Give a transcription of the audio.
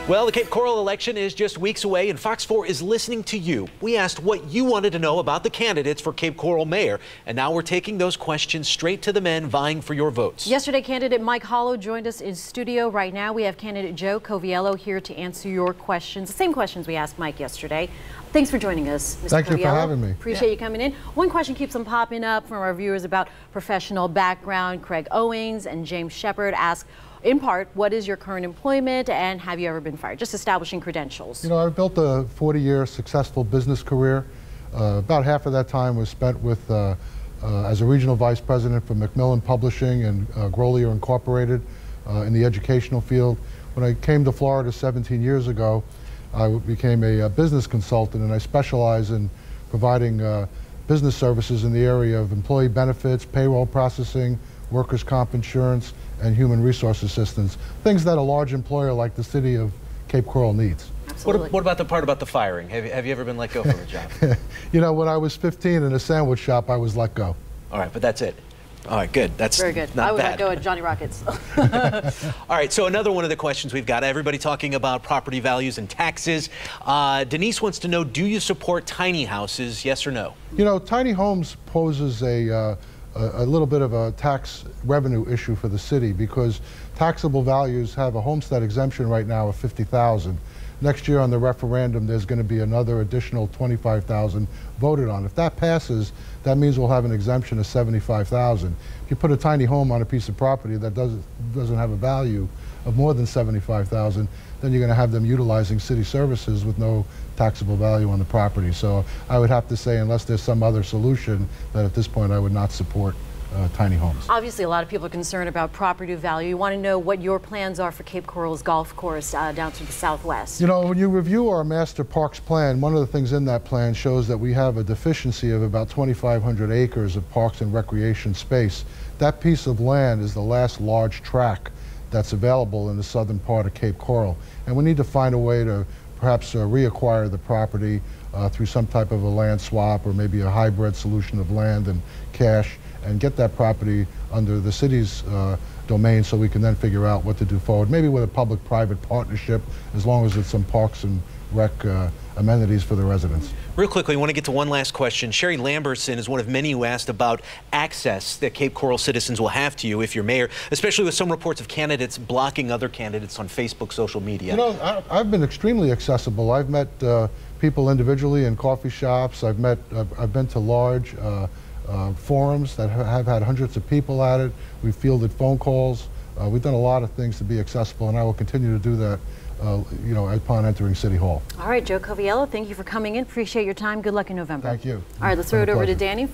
Well, the Cape Coral election is just weeks away, and Fox 4 is listening to you. We asked what you wanted to know about the candidates for Cape Coral mayor, and now we're taking those questions straight to the men vying for your votes. Yesterday, candidate Mike Hollow joined us in studio. Right now, we have candidate Joe Coviello here to answer your questions, the same questions we asked Mike yesterday. Thanks for joining us, Mr. Thank Coviello. you for having me. Appreciate you coming in. One question keeps on popping up from our viewers about professional background. Craig Owings and James Shepard ask, in part, what is your current employment and have you ever been fired? Just establishing credentials. You know, I've built a 40-year successful business career. About half of that time was spent with as a regional vice president for Macmillan Publishing and Grolier Incorporated in the educational field. When I came to Florida 17 years ago, I became a business consultant, and I specialize in providing business services in the area of employee benefits, payroll processing, workers' comp insurance, and human resource assistance, things that a large employer like the city of Cape Coral needs. What about the part about the firing? Have you ever been let go from a job? You know, when I was 15 in a sandwich shop, I was let go. All right, but that's it. All right, good. That's very good. Not I would bad. let go at Johnny Rockets. All right, so another one of the questions we've got, everybody talking about property values and taxes. Denise wants to know, do you support tiny houses, yes or no? You know, tiny homes poses a little bit of a tax revenue issue for the city because taxable values have a homestead exemption right now of $50,000. Next year on the referendum, there's going to be another additional $25,000 voted on. If that passes, that means we'll have an exemption of $75,000. If you put a tiny home on a piece of property that doesn't have a value of more than $75,000, then you're going to have them utilizing city services with no taxable value on the property. So I would have to say, unless there's some other solution, that at this point I would not support tiny homes. Obviously, a lot of people are concerned about property value. You want to know what your plans are for Cape Coral's golf course down to the southwest. You know, when you review our master parks plan, one of the things in that plan shows that we have a deficiency of about 2,500 acres of parks and recreation space. That piece of land is the last large tract that's available in the southern part of Cape Coral. And we need to find a way to perhaps reacquire the property through some type of a land swap or maybe a hybrid solution of land and cash, and get that property under the city's domain so we can then figure out what to do forward, maybe with a public-private partnership, as long as it's some parks and rec amenities for the residents. Real quickly, I want to get to one last question. Sherry Lambertson is one of many who asked about access that Cape Coral citizens will have to you if you're mayor, especially with some reports of candidates blocking other candidates on Facebook, social media. You know, I've been extremely accessible. I've met people individually in coffee shops. I've been to large forums that have had hundreds of people at it. We've fielded phone calls. We've done a lot of things to be accessible, and I will continue to do that, you know, upon entering City Hall. All right, Joe Coviello, thank you for coming in. Appreciate your time. Good luck in November. Thank you. All right, let's throw it over to Danny.